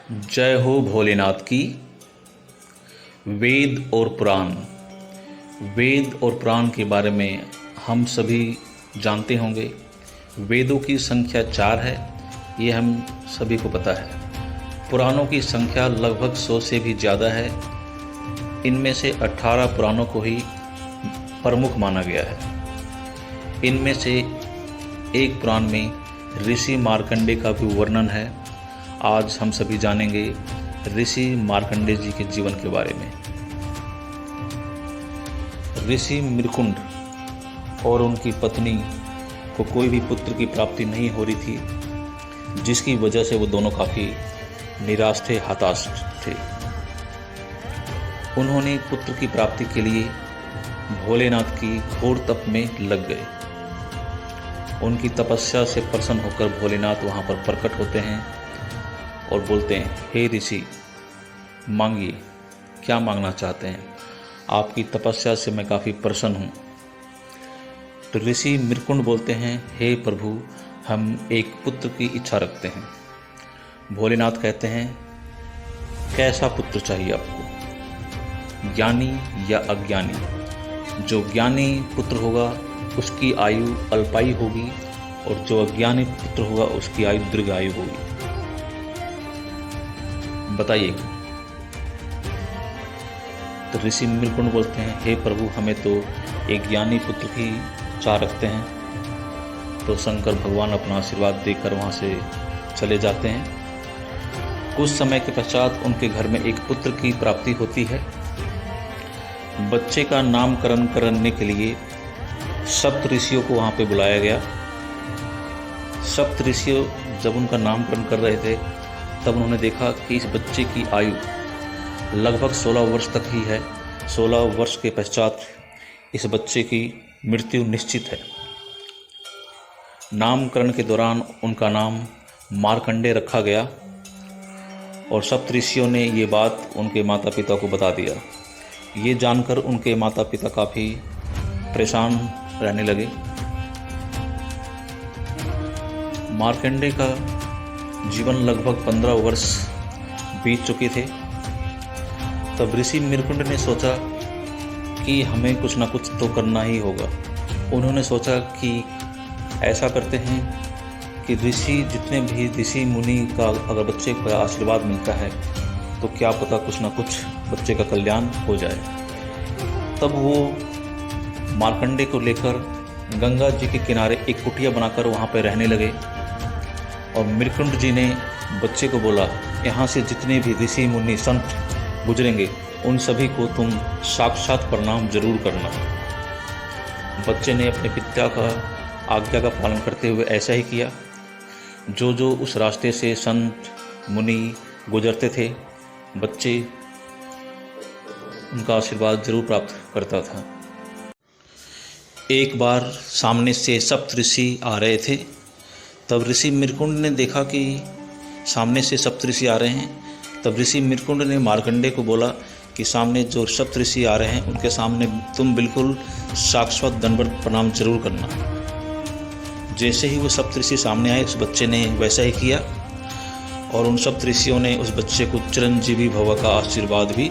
जय हो भोलेनाथ की। वेद और पुराण। वेद और पुराण के बारे में हम सभी जानते होंगे। वेदों की संख्या 4 है, ये हम सभी को पता है। पुराणों की संख्या लगभग 100 से भी ज़्यादा है। इनमें से 18 पुराणों को ही प्रमुख माना गया है। इनमें से एक पुराण में ऋषि मार्कंडे का भी वर्णन है। आज हम सभी जानेंगे ऋषि मार्कंडे जी के जीवन के बारे में। ऋषि मृकुंड और उनकी पत्नी को कोई भी पुत्र की प्राप्ति नहीं हो रही थी, जिसकी वजह से वो दोनों काफ़ी निराश थे, हताश थे। उन्होंने पुत्र की प्राप्ति के लिए भोलेनाथ की घोर तप में लग गए। उनकी तपस्या से प्रसन्न होकर भोलेनाथ वहाँ पर प्रकट होते हैं और बोलते हैं, हे ऋषि, मांगिए, क्या मांगना चाहते हैं? आपकी तपस्या से मैं काफ़ी प्रसन्न हूँ। तो ऋषि मृकुंड बोलते हैं, हे प्रभु, हम एक पुत्र की इच्छा रखते हैं। भोलेनाथ कहते हैं, कैसा पुत्र चाहिए आपको, ज्ञानी या अज्ञानी? जो ज्ञानी पुत्र होगा उसकी आयु अल्पायु होगी, और जो अज्ञानी पुत्र होगा उसकी आयु दीर्घायु होगी। बताइए। तो ऋषि मृकुंड बोलते हैं, हे प्रभु, हमें तो एक ज्ञानी पुत्र की चाह रखते हैं। तो शंकर भगवान अपना आशीर्वाद देकर वहाँ से चले जाते हैं। कुछ समय के पश्चात उनके घर में एक पुत्र की प्राप्ति होती है। बच्चे का नामकरण करने के लिए सप्त ऋषियों को वहाँ पे बुलाया गया। सप्त ऋषियों जब उनका नामकरण कर रहे थे, तब उन्होंने देखा कि इस बच्चे की आयु लगभग 16 वर्ष तक ही है। 16 वर्ष के पश्चात इस बच्चे की मृत्यु निश्चित है। नामकरण के दौरान उनका नाम मार्कंडे रखा गया, और सप्त ऋषियों ने ये बात उनके माता पिता को बता दिया। ये जानकर उनके माता पिता काफ़ी परेशान रहने लगे। मार्कंडे का जीवन लगभग 15 वर्ष बीत चुके थे। तब ऋषि मृकुंड ने सोचा कि हमें कुछ ना कुछ तो करना ही होगा। उन्होंने सोचा कि ऐसा करते हैं कि ऋषि जितने भी ऋषि मुनि का अगर बच्चे का आशीर्वाद मिलता है तो क्या पता कुछ ना कुछ बच्चे का कल्याण हो जाए। तब वो मार्कंडे को लेकर गंगा जी के किनारे एक कुटिया बनाकर वहाँ पर रहने लगे। और मृकुंड जी ने बच्चे को बोला, यहाँ से जितने भी ऋषि मुनि संत गुजरेंगे उन सभी को तुम साक्षात प्रणाम जरूर करना। बच्चे ने अपने पिता का आज्ञा का पालन करते हुए ऐसा ही किया। जो जो उस रास्ते से संत मुनि गुजरते थे, बच्चे उनका आशीर्वाद जरूर प्राप्त करता था। एक बार सामने से सप्त ऋषि आ रहे थे। तब ऋषि मृकुंड ने देखा कि सामने से सप्त ऋषि आ रहे हैं। तब ऋषि मृकुंड ने मार्कंडे को बोला कि सामने जो सप्त ऋषि आ रहे हैं उनके सामने तुम बिल्कुल साक्षात दंडवत प्रणाम जरूर करना। जैसे ही वो सप्त ऋषि सामने आए, उस बच्चे ने वैसा ही किया, और उन सप्त ऋषियों ने उस बच्चे को चिरंजीवी भव का आशीर्वाद भी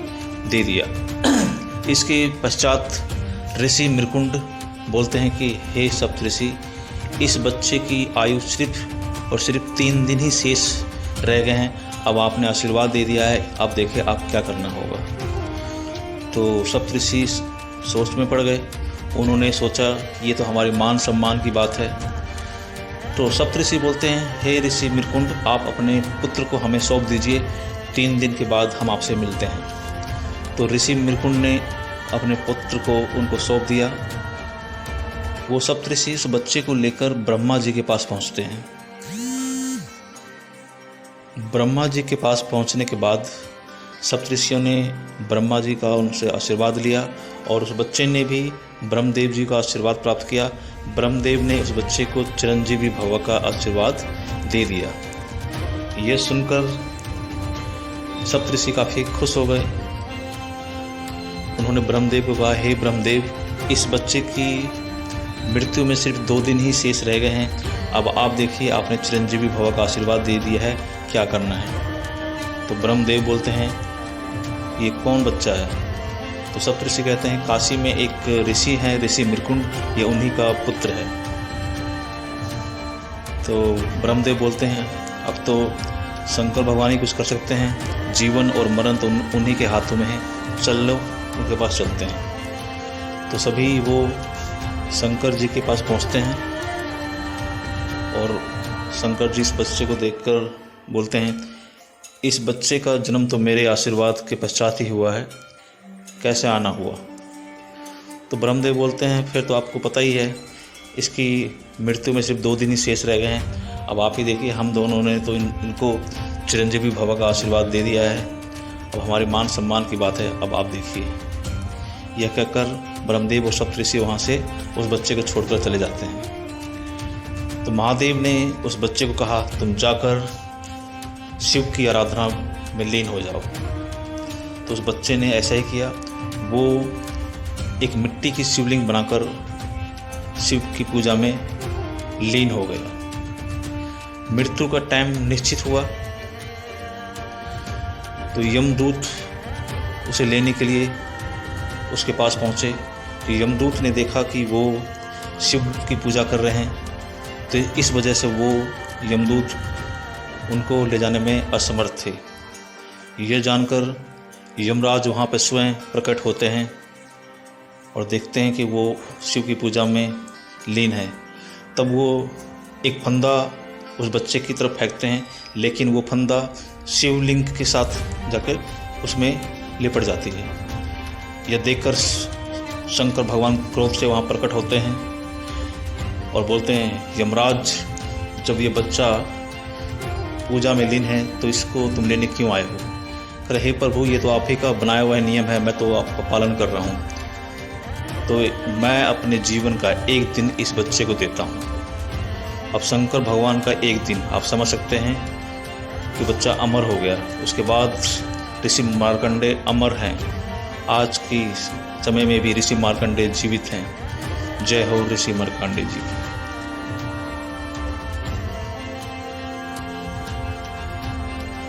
दे दिया। इसके पश्चात ऋषि मृकुंड बोलते हैं कि हे सप्त ऋषि, इस बच्चे की आयु सिर्फ और सिर्फ 3 दिन ही शेष रह गए हैं। अब आपने आशीर्वाद दे दिया है, अब देखिए आप क्या करना होगा। तो सप्त ऋषि सोच में पड़ गए। उन्होंने सोचा ये तो हमारे मान सम्मान की बात है। तो सप्त ऋषि बोलते हैं, हे ऋषि मृकुंड, आप अपने पुत्र को हमें सौंप दीजिए, 3 दिन के बाद हम आपसे मिलते हैं। तो ऋषि मृकुंड ने अपने पुत्र को उनको सौंप दिया। वो सप्तऋषि उस बच्चे को लेकर ब्रह्मा जी के पास पहुंचते हैं। ब्रह्मा जी के पास पहुंचने के बाद सप्तऋषियों ने ब्रह्मा जी का उनसे आशीर्वाद लिया, और उस बच्चे ने भी ब्रह्मदेव जी का आशीर्वाद प्राप्त किया। ब्रह्मदेव ने उस बच्चे को चिरंजीवी भव का आशीर्वाद दे दिया। यह सुनकर सप्तऋषि काफ़ी खुश हो गए। उन्होंने ब्रह्मदेव को कहा, हे ब्रह्मदेव, इस बच्चे की मृत्यु में सिर्फ 2 दिन ही शेष रह गए हैं। अब आप देखिए, आपने चिरंजीवी भव का आशीर्वाद दे दिया है, क्या करना है। तो ब्रह्मदेव बोलते हैं ये कौन बच्चा है? तो सप्तऋषि कहते हैं काशी में एक ऋषि हैं, ऋषि मृकुंड, ये उन्हीं का पुत्र है। तो ब्रह्मदेव बोलते हैं अब तो शंकर भगवान ही कुछ कर सकते हैं, जीवन और मरण तो उन्हीं के हाथों में है, चल लो उनके पास चलते हैं। तो सभी वो शंकर जी के पास पहुंचते हैं और शंकर जी इस बच्चे को देखकर बोलते हैं इस बच्चे का जन्म तो मेरे आशीर्वाद के पश्चात ही हुआ है, कैसे आना हुआ? तो ब्रह्मदेव बोलते हैं फिर तो आपको पता ही है, इसकी मृत्यु में सिर्फ 2 दिन ही शेष रह गए हैं। अब आप ही देखिए, हम दोनों ने तो इनको चिरंजीवी भव का आशीर्वाद दे दिया है, अब हमारे मान सम्मान की बात है, अब आप देखिए। यह कहकर ब्रह्मदेव और सप्तऋषि वहाँ से उस बच्चे को छोड़कर चले जाते हैं। तो महादेव ने उस बच्चे को कहा तुम जाकर शिव की आराधना में लीन हो जाओ। तो उस बच्चे ने ऐसा ही किया, वो एक मिट्टी की शिवलिंग बनाकर शिव की पूजा में लीन हो गया। मृत्यु का टाइम निश्चित हुआ तो यमदूत उसे लेने के लिए उसके पास पहुंचे। तो यमदूत ने देखा कि वो शिव की पूजा कर रहे हैं, तो इस वजह से वो यमदूत उनको ले जाने में असमर्थ थे। यह जानकर यमराज वहाँ पर स्वयं प्रकट होते हैं और देखते हैं कि वो शिव की पूजा में लीन है। तब वो एक फंदा उस बच्चे की तरफ फेंकते हैं, लेकिन वो फंदा शिवलिंग के साथ जाकर उसमें लिपट जाती है। यह देखकर शंकर भगवान क्रोध से वहाँ प्रकट होते हैं और बोलते हैं यमराज, जब ये बच्चा पूजा में लीन है तो इसको तुम लेने क्यों आए हो? अरे हे प्रभु, ये तो आप ही का बनाया हुआ नियम है, मैं तो आपका पालन कर रहा हूँ। तो मैं अपने जीवन का एक दिन इस बच्चे को देता हूँ। अब शंकर भगवान का एक दिन आप समझ सकते हैं कि बच्चा अमर हो गया। उसके बाद ऋषि मार्कंडेय अमर हैं, आज की समय में भी ऋषि मार्कंडेय जीवित हैं। जय हो ऋषि मार्कंडेय जी की।